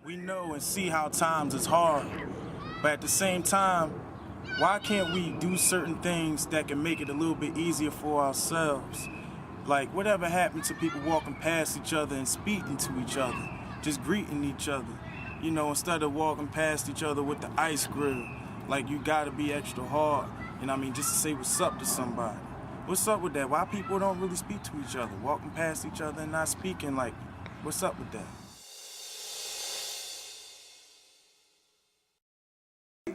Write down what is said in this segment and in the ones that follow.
We know and see how times is hard, but at the same time, why can't we do certain things that can make it a little bit easier for ourselves? Like, whatever happened to people walking past each other and speaking to each other, just greeting each other, you know, instead of walking past each other with the ice grill, like you gotta be extra hard, you know what I mean, just to say what's up to somebody. What's up with that? Why people don't really speak to each other, walking past each other and not speaking, like, what's up with that?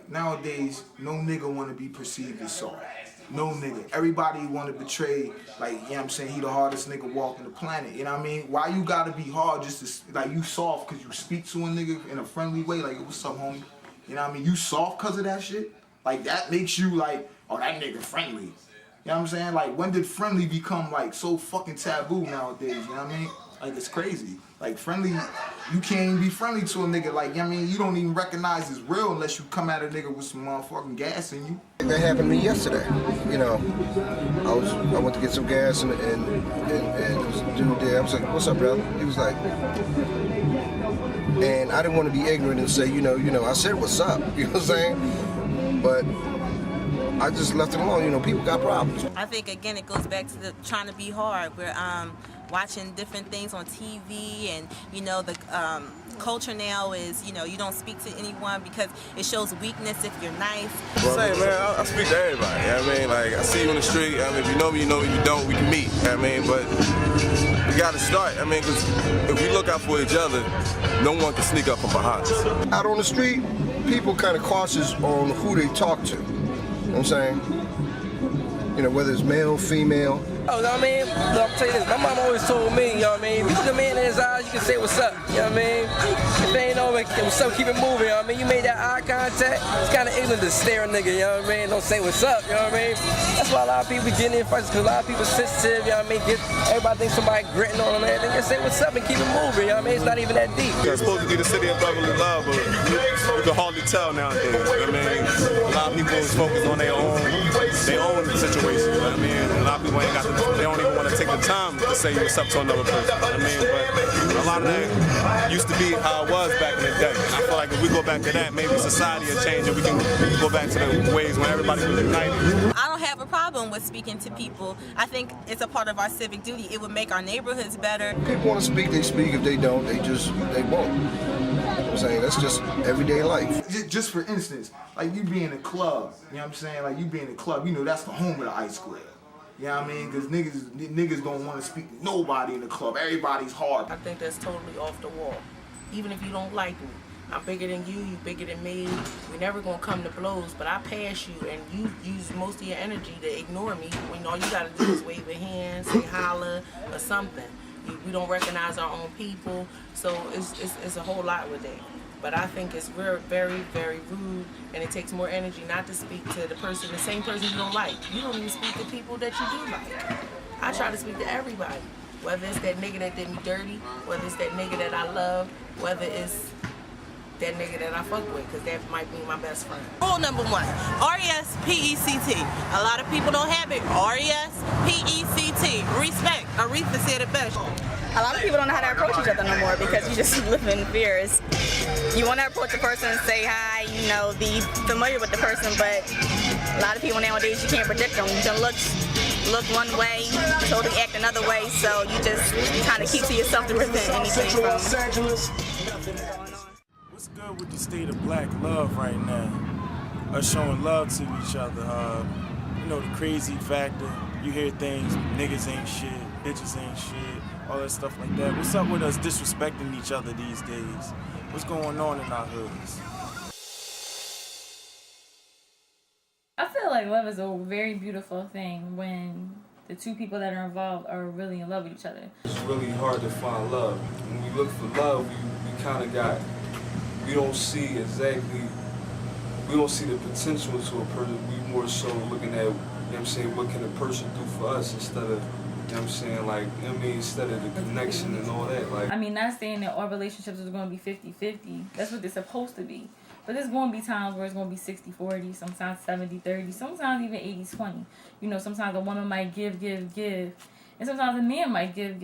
Nowadays, no nigga want to be perceived as soft. No nigga. Everybody want to betray, like, you know what I'm saying, he the hardest nigga walking the planet. You know what I mean? Why you gotta be hard just to, like, you soft because you speak to a nigga in a friendly way, like, what's up, homie? You know what I mean? You soft because of that shit? Like, that makes you like, oh, that nigga friendly. You know what I'm saying? Like, when did friendly become, like, so fucking taboo nowadays? You know what I mean? Like, it's crazy. Like, friendly, you can't even be friendly to a nigga. Like, you know what I mean? You don't even recognize it's real unless you come at a nigga with some motherfucking gas in you. That happened to me yesterday. You know, I went to get some gas and there was a dude there. I was like, what's up, brother? He was like, and I didn't want to be ignorant and say, you know, I said, what's up? You know what I'm saying? But I just left it alone. You know, people got problems. I think, again, it goes back to the trying to be hard. We're watching different things on TV, and, you know, the culture now is, you know, you don't speak to anyone because it shows weakness if you're nice. Same, man. I speak to everybody. You know what I mean? Like, I see you in the street. I mean, if you know me, you know me. If you don't, we can meet. You know what I mean? But we got to start. I mean, because if we look out for each other, no one can sneak up from behind us. Out on the street, people kind of cautious on who they talk to. You know what I'm saying? You know, whether it's male, female. Oh, you know what I mean? Look, I'll tell you this, my mom always told me, you know what I mean? If you look a man in his eyes, you can say what's up, you know what I mean? If they ain't over, what's up, keep it moving, you know what I mean? You made that eye contact, it's kind of ignorant to stare a nigga, you know what I mean? Don't say what's up, you know what I mean? That's why a lot of people get in fights, because a lot of people sensitive, you know what I mean? Everybody thinks somebody gritting on them, man. They just say what's up and keep it moving, you know what I mean? It's not even that deep. It's supposed to be the city of brotherly love, but you can hardly tell nowadays, you know what I mean? A lot of people is focused on their own situation, you know what I mean? A lot of people ain't got they don't even want to take the time to say what's up to another person, you know what I mean? But a lot of that used to be how it was back in the day. And I feel like if we go back to that, maybe society will change and we can go back to the ways when everybody was united. I don't have a problem with speaking to people. I think it's a part of our civic duty. It would make our neighborhoods better. People want to speak, they speak. If they don't, they won't. You know what I'm saying? That's just everyday life. Just for instance, like you be in a club, you know what I'm saying? Like you be in a club, you know that's the home of the ice grill. You know what I mean? Because niggas don't want to speak to nobody in the club. Everybody's hard. I think that's totally off the wall. Even if you don't like me, I'm bigger than you bigger than me. We're never going to come to blows, but I pass you and you use most of your energy to ignore me when all you got to do is wave a hand, say holla, or something. We don't recognize our own people, so it's a whole lot with that. But I think it's very, very rude, and it takes more energy not to speak to the same person you don't like. You don't even speak to people that you do like. I try to speak to everybody, whether it's that nigga that did me dirty, whether it's that nigga that I love, whether it's that nigga that I fuck with, because that might be my best friend. Rule number 1, R-E-S-P-E-C-T. A lot of people don't have it. R-E-S-P-E-C-T. Respect. Aretha said it best. A lot of people don't know how to approach each other no more because you just live in fears. You want to approach a person and say hi, you know, be familiar with the person, but a lot of people nowadays, you can't predict them. You can look one way, totally act another way, so you just kind of keep to yourself to prevent anything from going on. What's good with the state of black love right now? Us showing love to each other. You know, the crazy factor. You hear things, niggas ain't shit, bitches ain't shit, all that stuff like that. What's up with us disrespecting each other these days? What's going on in our hoods? I feel like love is a very beautiful thing when the two people that are involved are really in love with each other. It's really hard to find love. When we look for love, we kind of we don't see the potential to a person. We more so looking at, you know what I'm saying, what can a person do for us instead of, you know what I'm saying, like, you know what I mean, instead of the connection and all that. Like, I mean, not saying that all relationships are going to be 50-50. That's what they're supposed to be. But there's going to be times where it's going to be 60-40, sometimes 70-30, sometimes even 80-20. You know, sometimes a woman might give, and sometimes a man might give.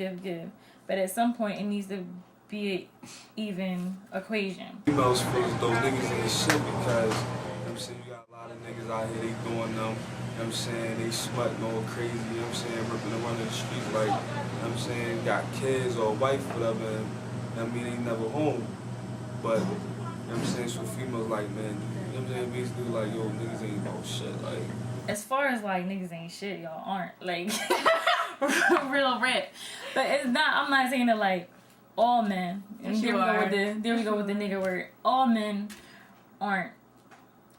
But at some point, it needs to be an even equation. Females feel as though niggas ain't shit because, you know what I'm saying, you got a lot of niggas out here, they doing them, you know what I'm saying, they smutting all crazy, you know what I'm saying, ripping and running the streets like, you know what I'm saying, got kids or a wife, whatever, and I mean, they never home. But, you know what I'm saying, so females like, man, you know what I'm saying, basically like, yo, niggas ain't no shit, like. As far as like niggas ain't shit, y'all aren't, like, real rap. But it's not, I'm not saying that like, all men, and there we go with the nigga word, all men aren't.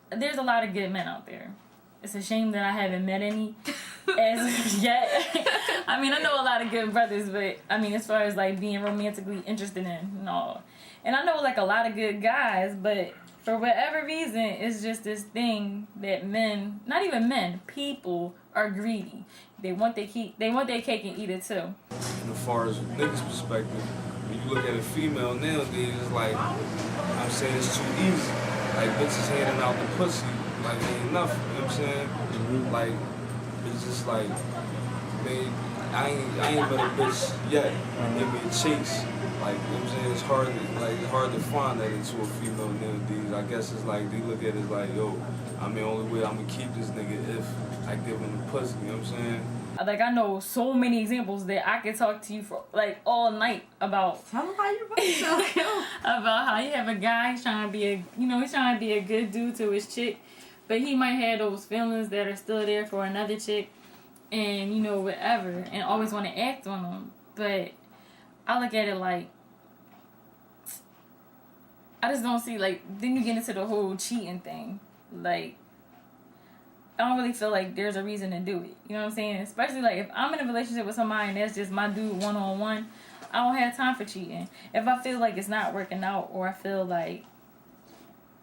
There's a lot of good men out there. It's a shame that I haven't met any as of yet. I mean, I know a lot of good brothers, but I mean, as far as like being romantically interested in, no. And I know like a lot of good guys, but for whatever reason, it's just this thing that men, not even men, people are greedy. They want their cake and eat it too. And as far as niggas' perspective, when you look at a female nowadays, it's like, I'm saying it's too easy. Like, bitches handing out the pussy, like, it ain't enough, you know what I'm saying? Mm-hmm. Like, it's just like, man, I ain't been a bitch yet. Give me a chase. Like, you know what I'm saying? It's hard to find that into a female nowadays. I guess it's like, they look at it as like, yo, I mean, only way I'm gonna keep this nigga if I give him the pussy, you know what I'm saying? Like, I know so many examples that I could talk to you for like all night about. Tell them how you about about how you have a guy, he's trying to be a good dude to his chick, but he might have those feelings that are still there for another chick, and you know, whatever, and always want to act on them. But I look at it like, I just don't see, like, then you get into the whole cheating thing. Like, I don't really feel like there's a reason to do it. You know what I'm saying? Especially, like, if I'm in a relationship with somebody and that's just my dude one-on-one, I don't have time for cheating. If I feel like it's not working out, or I feel like,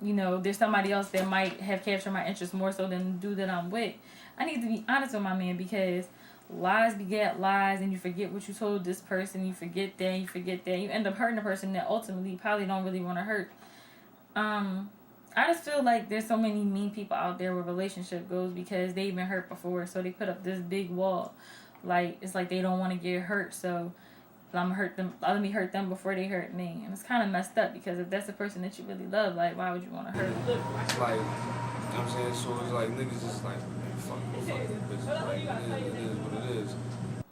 you know, there's somebody else that might have captured my interest more so than the dude that I'm with, I need to be honest with my man, because lies beget lies, and you forget what you told this person, you forget that, you end up hurting the person that ultimately you probably don't really want to hurt. I just feel like there's so many mean people out there where relationship goes because they've been hurt before, so they put up this big wall. Like, it's like they don't want to get hurt, so let me hurt them before they hurt me. And it's kind of messed up, because if that's the person that you really love, like, why would you want to hurt them? It's like, you know what I'm saying? So it's like, niggas just like, man, fuck this bitch. Like, it is what it is.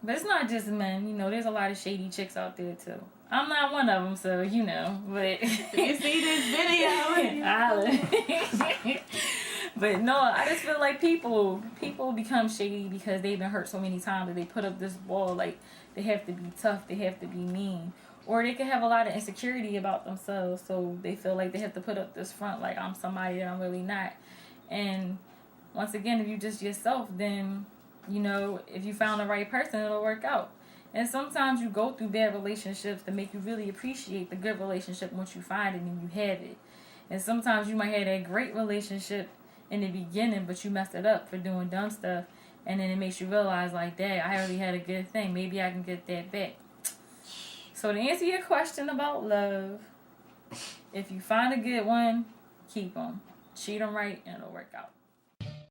But it's not just men, you know, there's a lot of shady chicks out there too. I'm not one of them, so you know, but you see this video? But no, I just feel like people become shady because they've been hurt so many times that they put up this wall. Like, they have to be tough, they have to be mean, or they can have a lot of insecurity about themselves, so they feel like they have to put up this front like I'm somebody that I'm really not. And once again, if you just yourself, then, you know, if you found the right person, it'll work out. And sometimes you go through bad relationships to make you really appreciate the good relationship once you find it and you have it. And sometimes you might have that great relationship in the beginning, but you messed it up for doing dumb stuff. And then it makes you realize, like, dang, I really had a good thing. Maybe I can get that back. So to answer your question about love, if you find a good one, keep them. Treat them right and it'll work out.